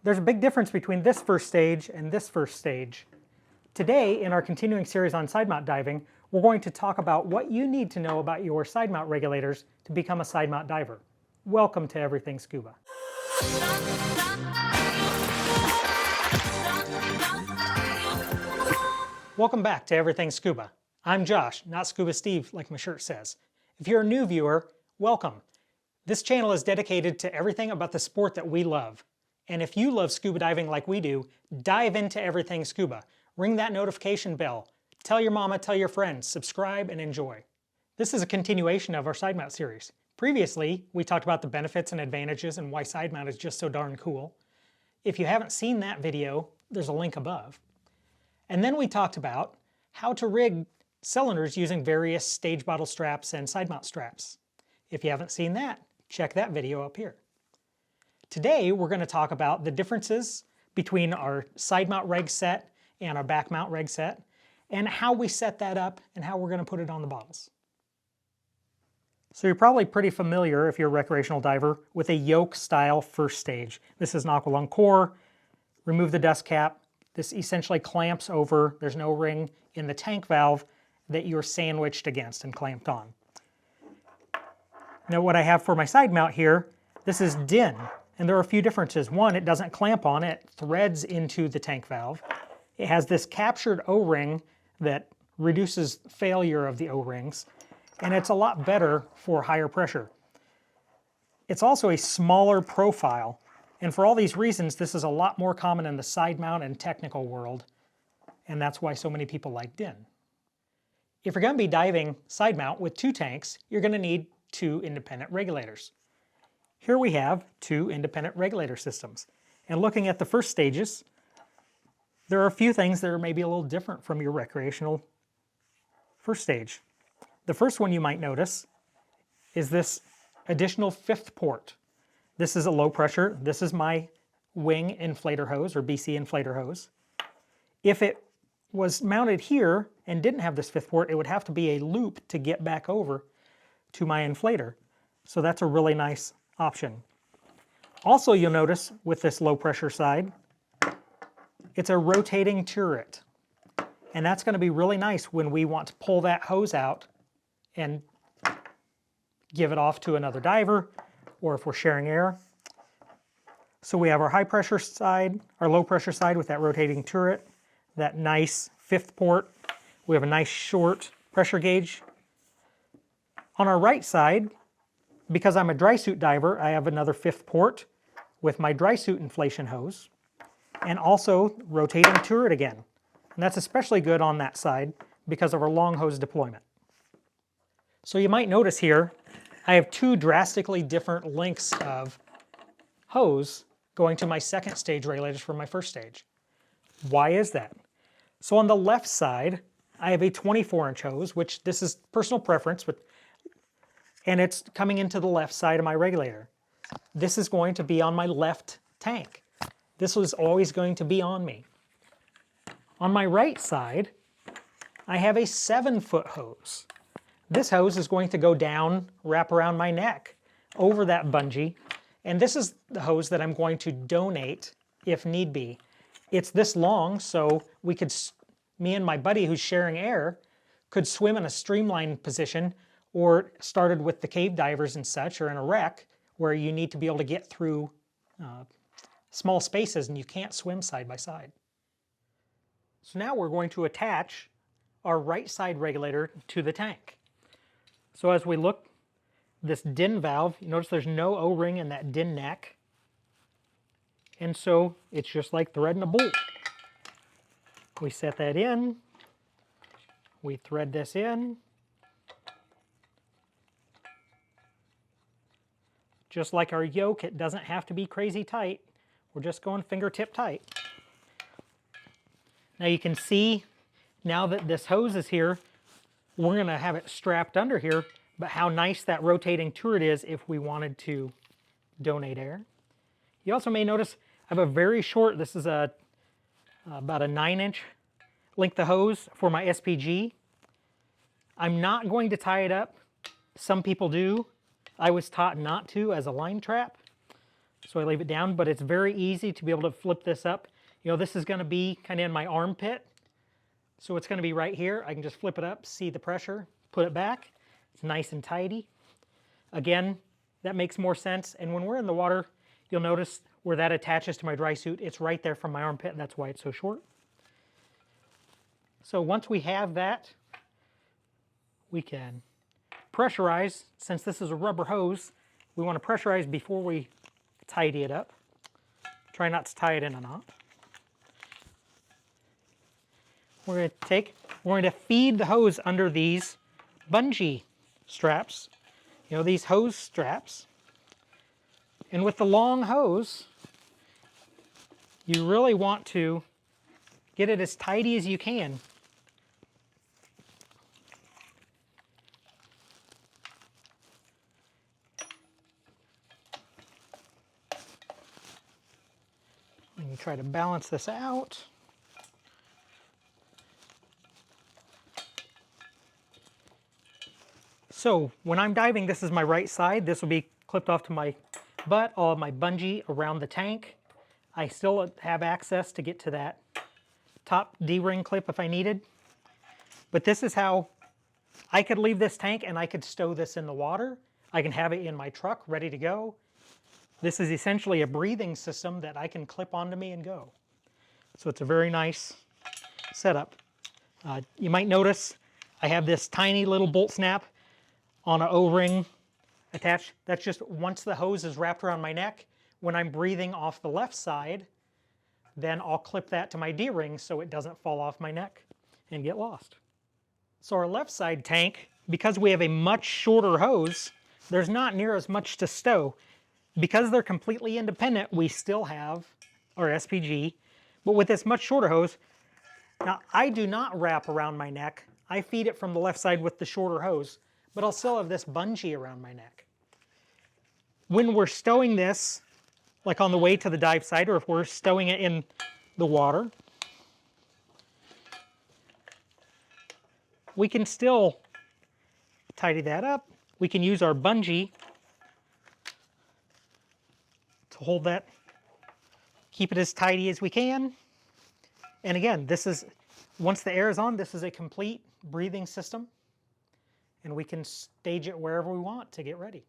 There's a big difference between this first stage and this first stage. Today, in our continuing series on side mount diving, we're going to talk about what you need to know about your side mount regulators to become a side mount diver. Welcome to Everything Scuba. Welcome back to Everything Scuba. I'm Josh, not Scuba Steve like my shirt says. If you're a new viewer, welcome. This channel is dedicated to everything about the sport that we love. And if you love scuba diving like we do, dive into Everything Scuba. Ring that notification bell. Tell your mama, tell your friends, subscribe and enjoy. This is a continuation of our side mount series. Previously, we talked about the benefits and advantages and why side mount is just so darn cool. If you haven't seen that video, there's a link above. And then we talked about how to rig cylinders using various stage bottle straps and side mount straps. If you haven't seen that, check that video up here. Today we're going to talk about the differences between our side mount reg set and our back mount reg set, and how we set that up and how we're going to put it on the bottles. So you're probably pretty familiar, if you're a recreational diver, with a yoke style first stage. This is an aqualung core. Remove the dust cap. This essentially clamps over. There's no ring in the tank valve that you're sandwiched against and clamped on. Now what I have for my side mount here, this is DIN. And there are a few differences. One, it doesn't clamp on, it threads into the tank valve. It has this captured O-ring that reduces failure of the O-rings, and it's a lot better for higher pressure. It's also a smaller profile, and for all these reasons, this is a lot more common in the side mount and technical world, and that's why so many people like DIN. If you're going to be diving side mount with two tanks, you're going to need two independent regulators. Here we have two independent regulator systems. And looking at the first stages, there are a few things that are maybe a little different from your recreational first stage. The first one you might notice is this additional fifth port. This is a low pressure. This is my wing inflator hose, or BC inflator hose. If it was mounted here and didn't have this fifth port, it would have to be a loop to get back over to my inflator. So that's a really nice option. Also, you'll notice with this low pressure side, it's a rotating turret. And that's going to be really nice when we want to pull that hose out and give it off to another diver, or if we're sharing air. So we have our high pressure side, our low pressure side with that rotating turret, that nice fifth port. We have a nice short pressure gauge. On our right side, because I'm a dry suit diver, I have another fifth port with my dry suit inflation hose, and also rotating turret again. And that's especially good on that side because of our long hose deployment. So you might notice here, I have two drastically different lengths of hose going to my second stage regulators from my first stage. Why is that? So on the left side, I have a 24-inch hose, which this is personal preference, and it's coming into the left side of my regulator. This is going to be on my left tank. This was always going to be on me. On my right side, I have a 7-foot hose. This hose is going to go down, wrap around my neck, over that bungee, and this is the hose that I'm going to donate if need be. It's this long, so we could, me and my buddy who's sharing air, could swim in a streamlined position, or started with the cave divers and such, or in a wreck where you need to be able to get through small spaces and you can't swim side by side. So now we're going to attach our right side regulator to the tank. So as we look, this DIN valve, you notice there's no O-ring in that DIN neck, and so it's just like threading a bolt. We set that in, we thread this in, just like our yoke, it doesn't have to be crazy tight. We're just going fingertip tight. Now you can see, now that this hose is here, we're going to have it strapped under here, but how nice that rotating turret is if we wanted to donate air. You also may notice I have a very short, this is about a 9-inch length of hose for my SPG. I'm not going to tie it up. Some people do. I was taught not to as a line trap. So I leave it down, but it's very easy to be able to flip this up. You know, this is going to be kind of in my armpit. So it's going to be right here. I can just flip it up, see the pressure, put it back. It's nice and tidy. Again, that makes more sense. And when we're in the water, you'll notice where that attaches to my dry suit, it's right there from my armpit. That's why it's so short. So once we have that, we can pressurize. Since this is a rubber hose, we want to pressurize before we tidy it up. Try not to tie it in a knot. We're going to feed the hose under these bungee straps, you know, these hose straps. And with the long hose, you really want to get it as tidy as you can. And you try to balance this out. So when I'm diving, this is my right side. This will be clipped off to my butt. I'll have my bungee around the tank. I still have access to get to that top D-ring clip if I needed. But this is how I could leave this tank and I could stow this in the water. I can have it in my truck ready to go. This is essentially a breathing system that I can clip onto me and go. So it's a very nice setup. You might notice I have this tiny little bolt snap on an O-ring attached. That's just once the hose is wrapped around my neck, when I'm breathing off the left side, then I'll clip that to my D-ring so it doesn't fall off my neck and get lost. So our left side tank, because we have a much shorter hose, there's not near as much to stow. Because they're completely independent, we still have our SPG, but with this much shorter hose, now I do not wrap around my neck. I feed it from the left side with the shorter hose, but I'll still have this bungee around my neck. When we're stowing this, like on the way to the dive site, or if we're stowing it in the water, we can still tidy that up. We can use our bungee to hold that, keep it as tidy as we can. And again, this is, once the air is on, this is a complete breathing system, and we can stage it wherever we want to get ready.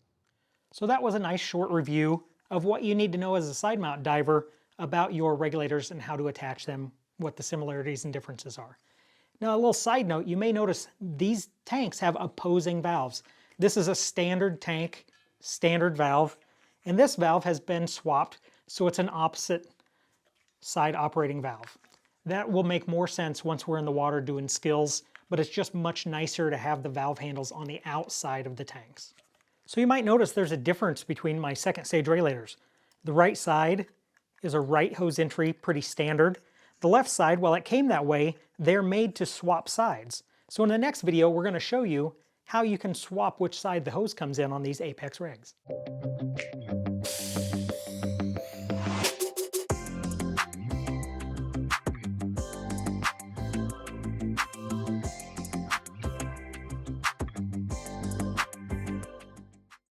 So that was a nice short review of what you need to know as a side mount diver about your regulators and how to attach them, what the similarities and differences are. Now, a little side note, you may notice these tanks have opposing valves. This is a standard tank, standard valve, and this valve has been swapped, so it's an opposite side operating valve. That will make more sense once we're in the water doing skills, but it's just much nicer to have the valve handles on the outside of the tanks. So you might notice there's a difference between my second stage regulators. The right side is a right hose entry, pretty standard. The left side, while it came that way, they're made to swap sides. So in the next video, we're going to show you how you can swap which side the hose comes in on these Apex rigs.